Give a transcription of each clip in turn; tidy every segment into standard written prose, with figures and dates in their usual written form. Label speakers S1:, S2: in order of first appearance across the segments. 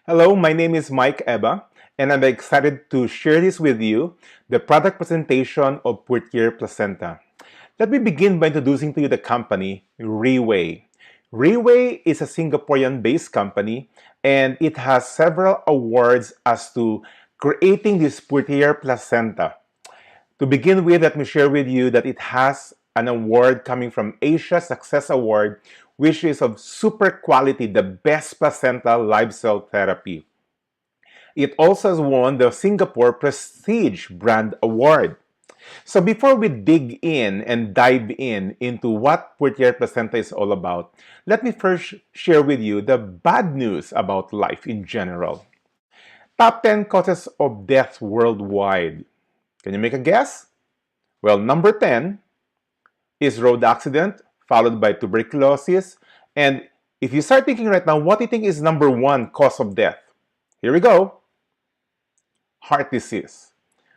S1: Hello, my name is Mike Eba, and I'm excited to share this with you, the product presentation of Purtier Placenta. Let me begin by introducing to you the company, Reway. Reway is a Singaporean-based company, and it has several awards as to creating this Purtier Placenta. To begin with, let me share with you that it has an award coming from Asia Success Award, which is of super quality, the best placenta live cell therapy. It also has won the Singapore Prestige Brand Award. So before we dig in and dive in into what Purtier Placenta is all about, let me first share with you the bad news about life in general. Top 10 causes of death worldwide. Can you make a guess? Well, number 10 is road accident, followed by tuberculosis. And if you start thinking right now, what do you think is number one cause of death? Here we go. Heart disease.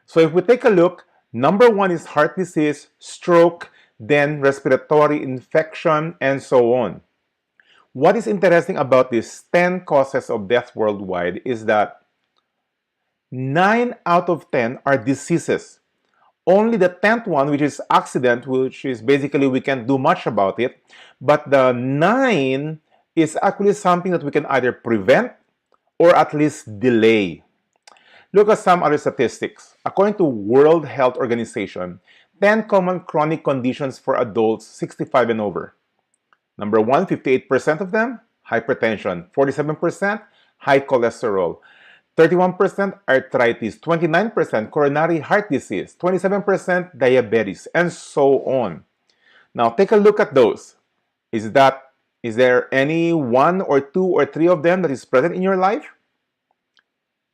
S1: So if we take a look, number one is heart disease, stroke, then respiratory infection, and so on. What is interesting about these 10 causes of death worldwide is that 9 out of 10 are diseases. Only the 10th one, which is accident, which is basically we can't do much about it, but the 9 is actually something that we can either prevent or at least delay. Look at some other statistics. According to World Health Organization, 10 common chronic conditions for adults 65 and over. Number one, 58% of them, hypertension. 47%, high cholesterol. 31% arthritis, 29% coronary heart disease, 27% diabetes, and so on. Now take a look at those. Is there any one or two or three of them that is present in your life?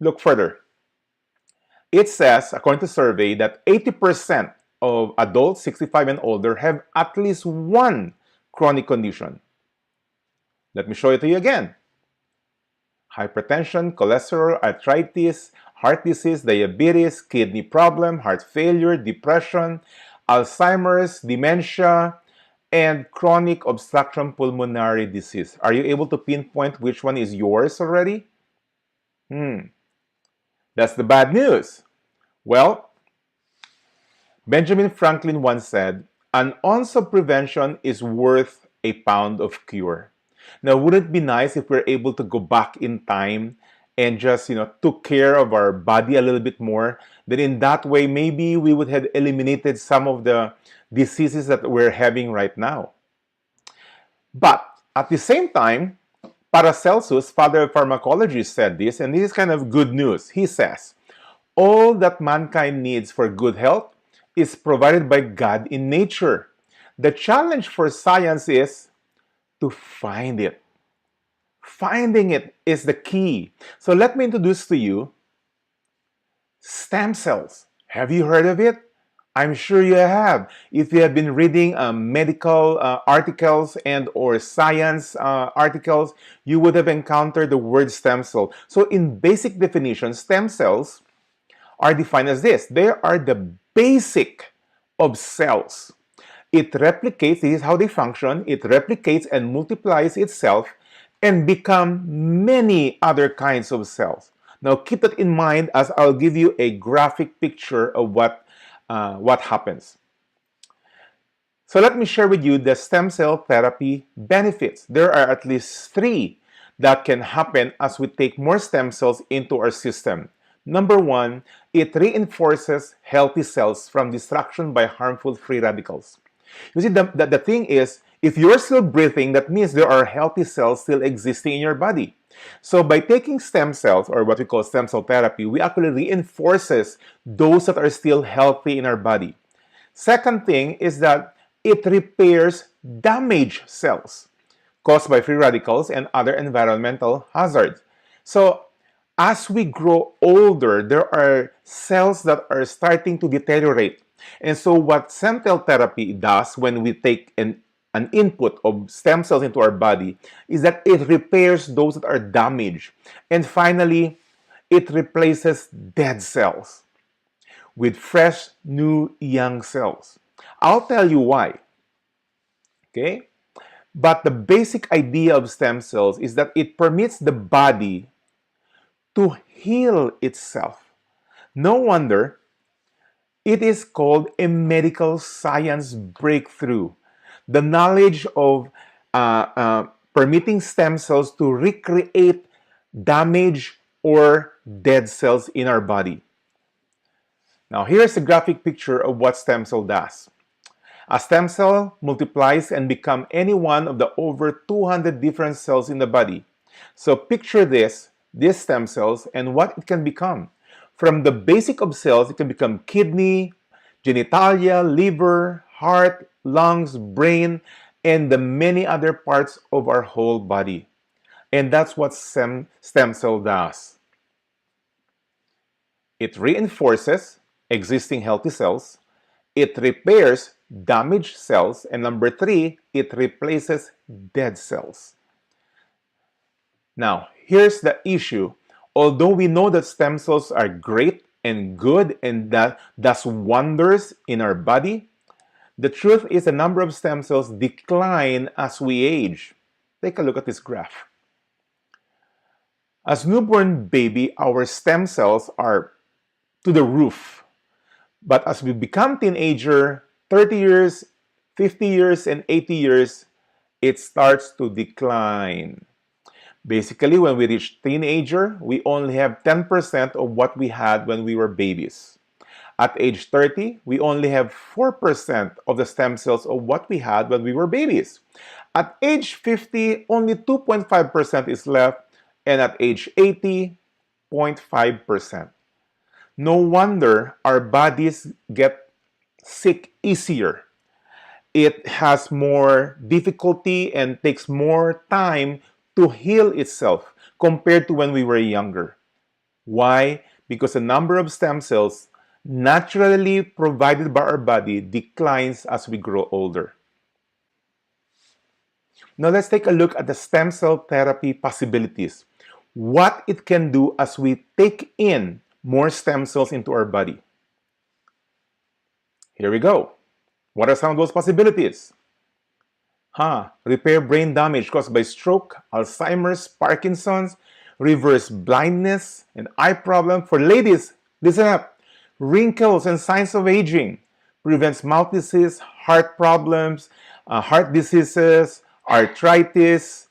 S1: Look further. It says, according to survey, that 80% of adults 65 and older have at least one chronic condition. Let me show it to you again. Hypertension, cholesterol, arthritis, heart disease, diabetes, kidney problem, heart failure, depression, Alzheimer's, dementia, and chronic obstruction pulmonary disease. Are you able to pinpoint which one is yours already? That's the bad news. Well, Benjamin Franklin once said, "An ounce of prevention is worth a pound of cure." Now, wouldn't it be nice if we're able to go back in time and just, took care of our body a little bit more? Then in that way, maybe we would have eliminated some of the diseases that we're having right now. But at the same time, Paracelsus, father of pharmacology, said this, and this is kind of good news. He says, all that mankind needs for good health is provided by God in nature. The challenge for science is to find it. Finding it is the key. So let me introduce to you stem cells. Have you heard of it? I'm sure you have. If you have been reading medical articles and or science articles, you would have encountered the word stem cell. So in basic definition, stem cells are defined as this. They are the basic of cells. It replicates, this is how they function, it replicates and multiplies itself and become many other kinds of cells. Now keep that in mind as I'll give you a graphic picture of what happens. So let me share with you the stem cell therapy benefits. There are at least 3 that can happen as we take more stem cells into our system. Number 1, it reinforces healthy cells from destruction by harmful free radicals. You see, the thing is, if you're still breathing, that means there are healthy cells still existing in your body. So by taking stem cells, or what we call stem cell therapy, we actually reinforces those that are still healthy in our body. Second thing is that it repairs damaged cells caused by free radicals and other environmental hazards. So as we grow older, there are cells that are starting to deteriorate. And so what stem cell therapy does when we take an input of stem cells into our body is that it repairs those that are damaged. And finally, it replaces dead cells with fresh, new, young cells. I'll tell you why. Okay? But the basic idea of stem cells is that it permits the body to heal itself. No wonder it is called a medical science breakthrough. The knowledge of permitting stem cells to recreate damaged or dead cells in our body. Now, here's a graphic picture of what stem cell does. A stem cell multiplies and becomes any one of the over 200 different cells in the body. So picture this, these stem cells, and what it can become. From the basic of cells, it can become kidney, genitalia, liver, heart, lungs, brain, and the many other parts of our whole body. And that's what stem cell does. It reinforces existing healthy cells, it repairs damaged cells, and number 3, it replaces dead cells. Now, here's the issue. Although we know that stem cells are great and good and that does wonders in our body, the truth is the number of stem cells decline as we age. Take a look at this graph. As newborn baby, our stem cells are to the roof. But as we become teenager, 30 years, 50 years, and 80 years, it starts to decline. Basically, when we reach teenager, we only have 10% of what we had when we were babies. At age 30, we only have 4% of the stem cells of what we had when we were babies. At age 50, only 2.5% is left, and at age 80, 0.5%. No wonder our bodies get sick easier. It has more difficulty and takes more time to heal itself compared to when we were younger. Why? Because the number of stem cells naturally provided by our body declines as we grow older. Now let's take a look at the stem cell therapy possibilities. What it can do as we take in more stem cells into our body. Here we go. What are some of those possibilities? Repair brain damage caused by stroke, Alzheimer's, Parkinson's, reverse blindness, and eye problem. For ladies, listen up. Wrinkles and signs of aging. Prevents mouth disease, heart problems, heart diseases, arthritis,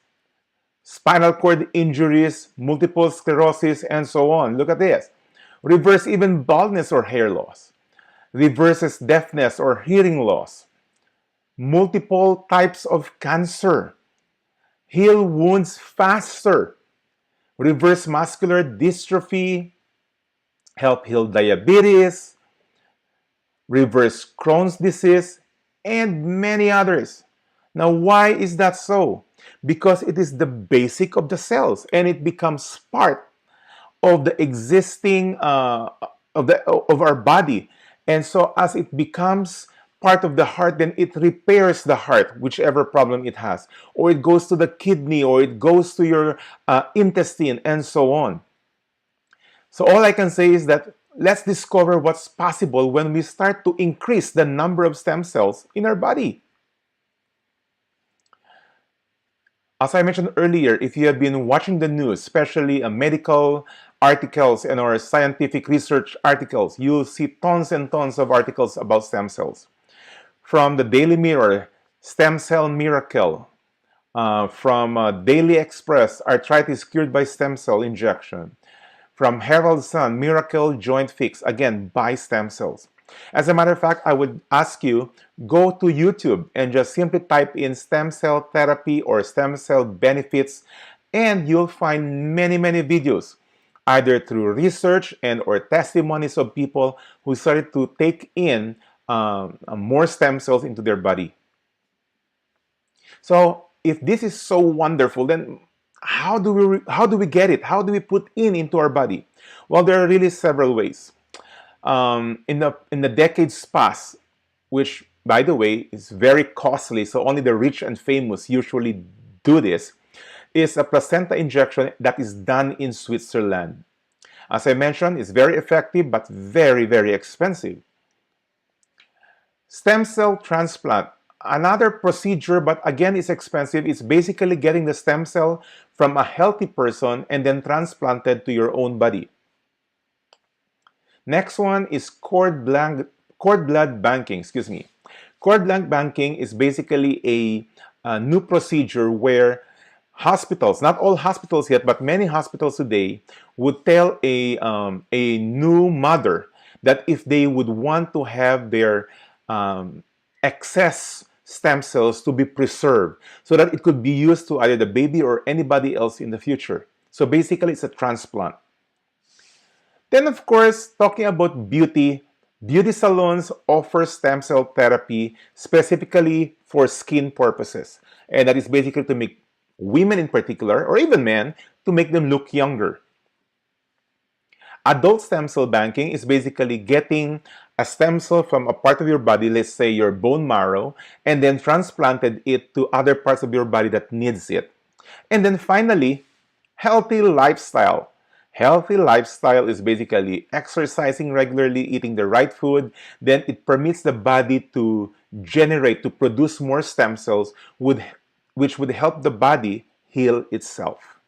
S1: spinal cord injuries, multiple sclerosis, and so on. Look at this. Reverse even baldness or hair loss. Reverses deafness or hearing loss. Multiple types of cancer. Heal wounds faster. Reverse muscular dystrophy. Help heal diabetes. Reverse Crohn's disease, and many others. Now, why is that so? Because it is the basic of the cells, and it becomes part of the existing of our body. And so, as it becomes part of the heart, then it repairs the heart, whichever problem it has, or it goes to the kidney, or it goes to your intestine, and so on. So all I can say is that let's discover what's possible when we start to increase the number of stem cells in our body. As I mentioned earlier, if you have been watching the news, especially medical articles and or scientific research articles, you'll see tons and tons of articles about stem cells. From the Daily Mirror, Stem Cell Miracle. From Daily Express, Arthritis Cured by Stem Cell Injection. From Herald Sun, Miracle Joint Fix, again, by stem cells. As a matter of fact, I would ask you, go to YouTube and just simply type in stem cell therapy or stem cell benefits, and you'll find many, many videos, either through research and or testimonies of people who started to take in more stem cells into their body. So if this is so wonderful, then how do we get it? How do we put into our body? Well, there are really several ways. In the decades past, which by the way is very costly, so only the rich and famous usually do this, is a placenta injection that is done in Switzerland. As I mentioned, it's very effective but very, very expensive. Stem cell transplant another procedure, but again, it's expensive. It's basically getting the stem cell from a healthy person and then transplanted to your own body. Next one is cord blood banking. Excuse me. Cord blood banking is basically a new procedure where hospitals, not all hospitals yet, but many hospitals today, would tell a new mother that if they would want to have their excess stem cells to be preserved so that it could be used to either the baby or anybody else in the future. So basically, it's a transplant. Then, of course, talking about beauty, beauty salons offer stem cell therapy specifically for skin purposes. And that is basically to make women in particular, or even men, to make them look younger. Adult stem cell banking is basically getting a stem cell from a part of your body, let's say your bone marrow, and then transplanted it to other parts of your body that needs it. And then finally, healthy lifestyle. Healthy lifestyle is basically exercising regularly, eating the right food. Then it permits the body to generate, to produce more stem cells, which would help the body heal itself.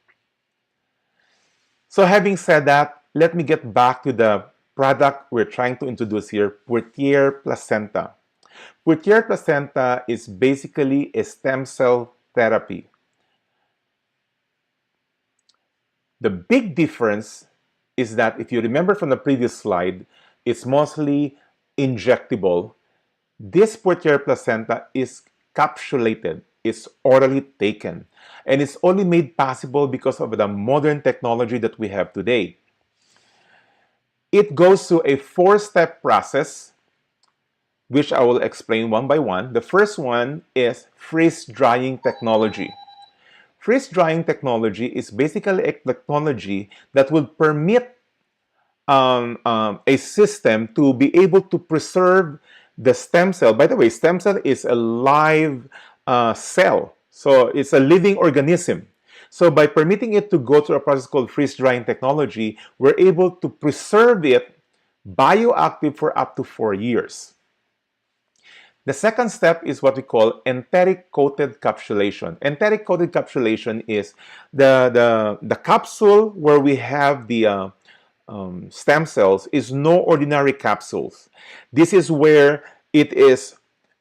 S1: So having said that, let me get back to the product we're trying to introduce here, Purtier Placenta. Purtier Placenta is basically a stem cell therapy. The big difference is that if you remember from the previous slide, it's mostly injectable. This Purtier Placenta is capsulated. It's orally taken. And it's only made possible because of the modern technology that we have today. It goes through a 4-step process, which I will explain one by one. The first one is freeze-drying technology. Freeze-drying technology is basically a technology that will permit a system to be able to preserve the stem cell. By the way, stem cell is a live cell, so it's a living organism. So by permitting it to go through a process called freeze-drying technology, we're able to preserve it bioactive for up to 4 years. The second step is what we call enteric-coated capsulation. Enteric-coated capsulation is the capsule where we have the stem cells is no ordinary capsules. This is where it is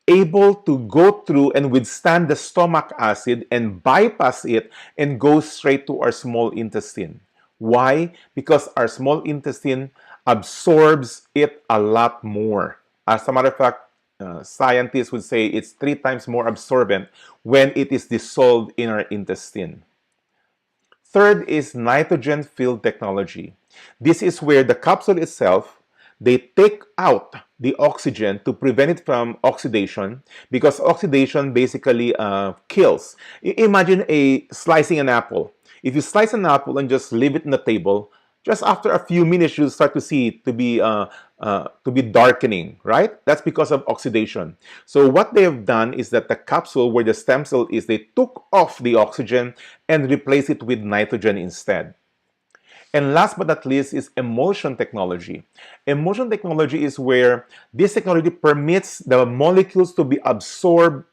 S1: able to go through and withstand the stomach acid and bypass it and go straight to our small intestine. Why? Because our small intestine absorbs it a lot more. As a matter of fact, scientists would say it's 3 times more absorbent when it is dissolved in our intestine. Third is nitrogen-filled technology. This is where the capsule itself, they take out the oxygen to prevent it from oxidation, because oxidation basically kills. Imagine slicing an apple. If you slice an apple and just leave it on the table, just after a few minutes, you'll start to see it to be darkening, right? That's because of oxidation. So what they have done is that the capsule where the stem cell is, they took off the oxygen and replaced it with nitrogen instead. And last but not least is emulsion technology. Emulsion technology is where this technology permits the molecules to be absorbed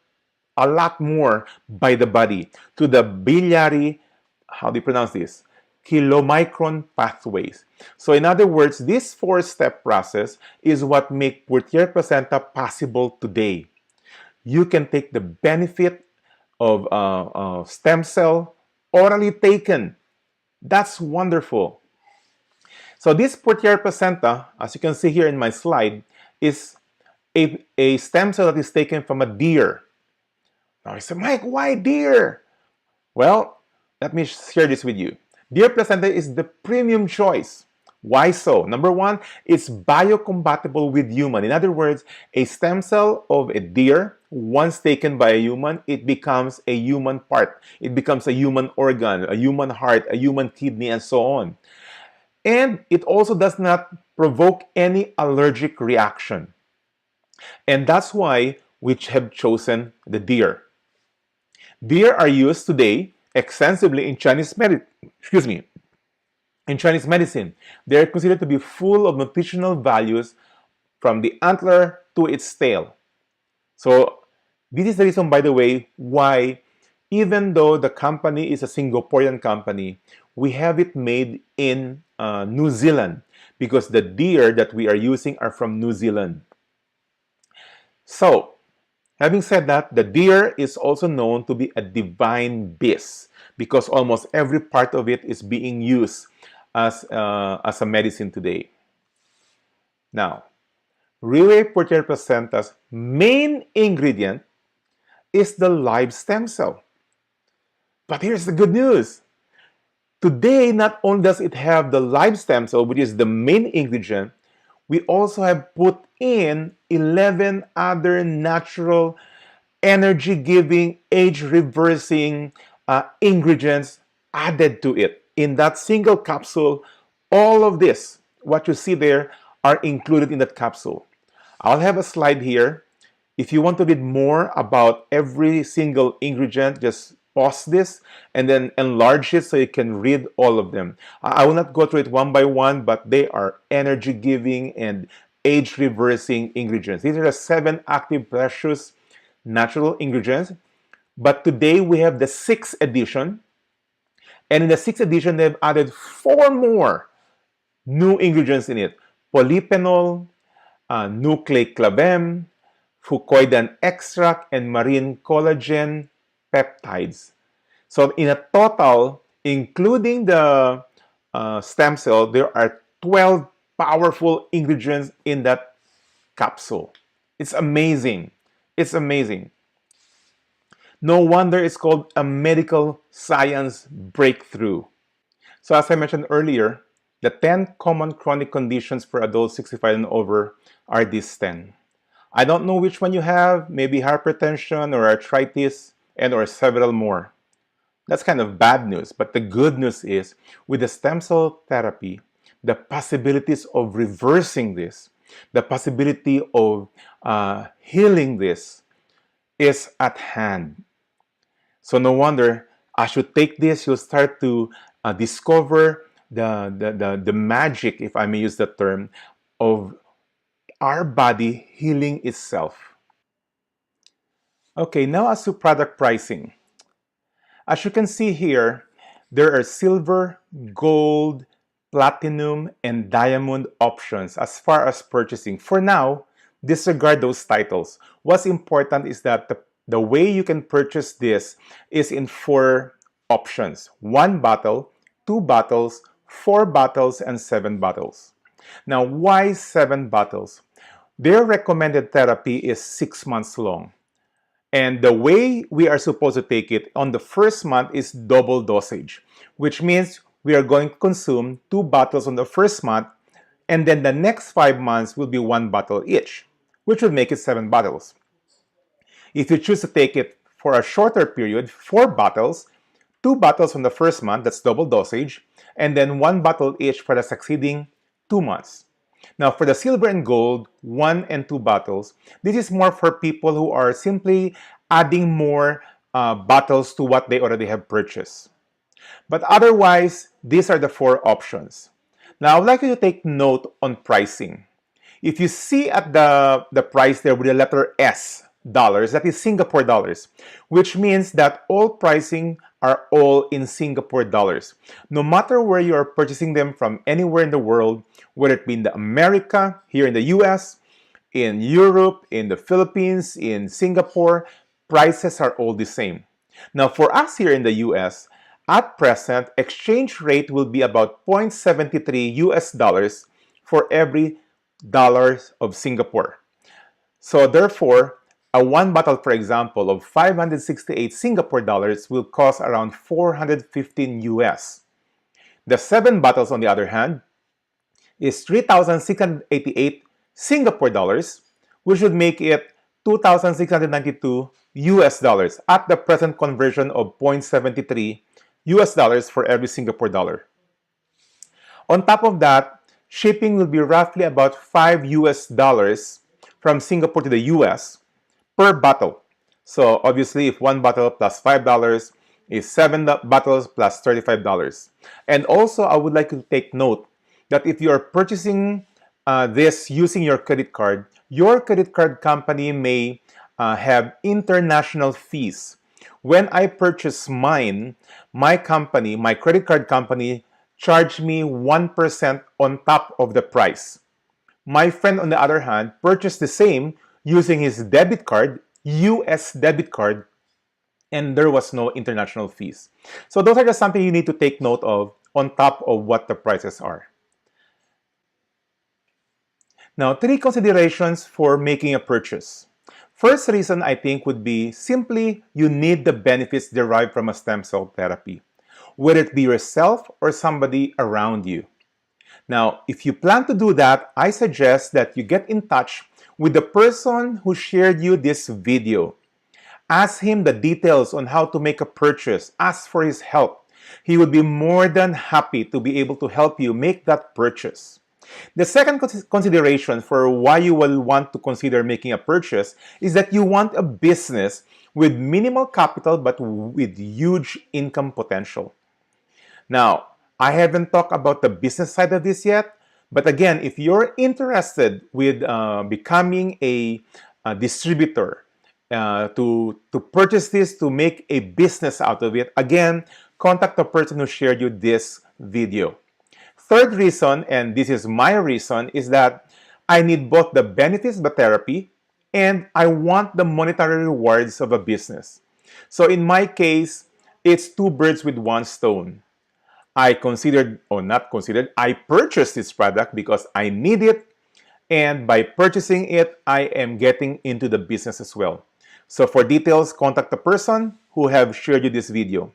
S1: a lot more by the body to the biliary, how do you pronounce this? Kilomicron pathways. So in other words, this 4-step process is what makes Purtier Placenta possible today. You can take the benefit of stem cell orally taken. That's wonderful. So this Purtier Placenta, as you can see here in my slide, is a stem cell that is taken from a deer. Now you say, Mike, why deer? Well, let me share this with you. Deer placenta is the premium choice. Why so? Number one, it's biocompatible with human. In other words, a stem cell of a deer, once taken by a human, it becomes a human part. It becomes a human organ, a human heart, a human kidney, and so on. And it also does not provoke any allergic reaction. And that's why we have chosen the deer. Deer are used today extensively in Chinese medicine. In Chinese medicine, they are considered to be full of nutritional values from the antler to its tail. So This is the reason, by the way, why even though the company is a Singaporean company, we have it made in New Zealand because the deer that we are using are from New Zealand. So, having said that, the deer is also known to be a divine beast because almost every part of it is being used as a medicine today. Now, Riwe Purtier placenta's main ingredient is the live stem cell. But here's the good news. Today, not only does it have the live stem cell, which is the main ingredient, we also have put in 11 other natural, energy-giving, age-reversing ingredients added to it. In that single capsule, all of this, what you see there, are included in that capsule. I'll have a slide here. If you want to read more about every single ingredient, just pause this and then enlarge it so you can read all of them. I will not go through it one by one, but they are energy-giving and age-reversing ingredients. These are the 7 active precious natural ingredients. But today we have the 6th edition. And in the 6th edition, they've added 4 more new ingredients in it. Polyphenol, nucleoclavem, fucoidan extract, and marine collagen peptides. So in a total, including the stem cell, there are 12 powerful ingredients in that capsule. It's amazing. It's amazing. No wonder it's called a medical science breakthrough. So as I mentioned earlier, the 10 common chronic conditions for adults 65 and over are these 10. I don't know which one you have, maybe hypertension or arthritis and or several more. That's kind of bad news, but the good news is with the stem cell therapy, the possibilities of reversing this, the possibility of healing this is at hand. So no wonder as you take this, you'll start to discover the magic, if I may use the term, of our body healing itself. Okay, now as to product pricing. As you can see here, there are silver, gold, platinum, and diamond options as far as purchasing. For now, disregard those titles. What's important is that the way you can purchase this is in 4 options. 1 bottle, 2 bottles, 4 bottles, and 7 bottles. Now, why 7 bottles? Their recommended therapy is 6 months long. And the way we are supposed to take it on the first month is double dosage, which means we are going to consume 2 bottles on the first month, and then the next 5 months will be 1 bottle each, which will make it 7 bottles. If you choose to take it for a shorter period, 4 bottles, 2 bottles on the first month, that's double dosage, and then 1 bottle each for the succeeding 2 months. Now, for the silver and gold, 1 and 2 bottles, this is more for people who are simply adding more bottles to what they already have purchased. But otherwise, these are the 4 options. Now, I would like you to take note on pricing. If you see at the price there with the letter S, dollars, that is Singapore dollars, which means that all pricing are all in Singapore dollars. No matter where you are purchasing them from anywhere in the world, whether it be in America, here in the US, in Europe, in the Philippines, in Singapore, prices are all the same. Now for us here in the US, at present, exchange rate will be about 0.73 US dollars for every dollars of Singapore. So therefore, a 1 bottle, for example, of 568 Singapore dollars will cost around 415 US. The 7 bottles, on the other hand, is 3,688 Singapore dollars, which would make it 2,692 US dollars at the present conversion of 0.73 US dollars for every Singapore dollar. On top of that, shipping will be roughly about 5 US dollars from Singapore to the US per bottle. So obviously, if 1 bottle plus $5 is 7 bottles plus $35. And also, I would like to take note that if you are purchasing this using your credit card company may have international fees. When I purchased mine, my company, my credit card company, charged me 1% on top of the price. My friend, on the other hand, purchased the same using his debit card, US debit card, and there was no international fees. So those are just something you need to take note of on top of what the prices are. Now, 3 considerations for making a purchase. First reason I think would be simply you need the benefits derived from a stem cell therapy, whether it be yourself or somebody around you. Now, if you plan to do that, I suggest that you get in touch with the person who shared you this video. Ask him the details on how to make a purchase. Ask for his help. He would be more than happy to be able to help you make that purchase. The second consideration for why you will want to consider making a purchase is that you want a business with minimal capital but with huge income potential. Now, I haven't talked about the business side of this yet, but again, if you're interested with becoming a distributor, to purchase this, to make a business out of it, again, contact the person who shared you this video. Third reason, and this is my reason, is that I need both the benefits of the therapy and I want the monetary rewards of a business. So in my case, it's 2 birds with 1 stone. I purchased this product because I need it, and by purchasing it, I am getting into the business as well. So for details, contact the person who have shared you this video.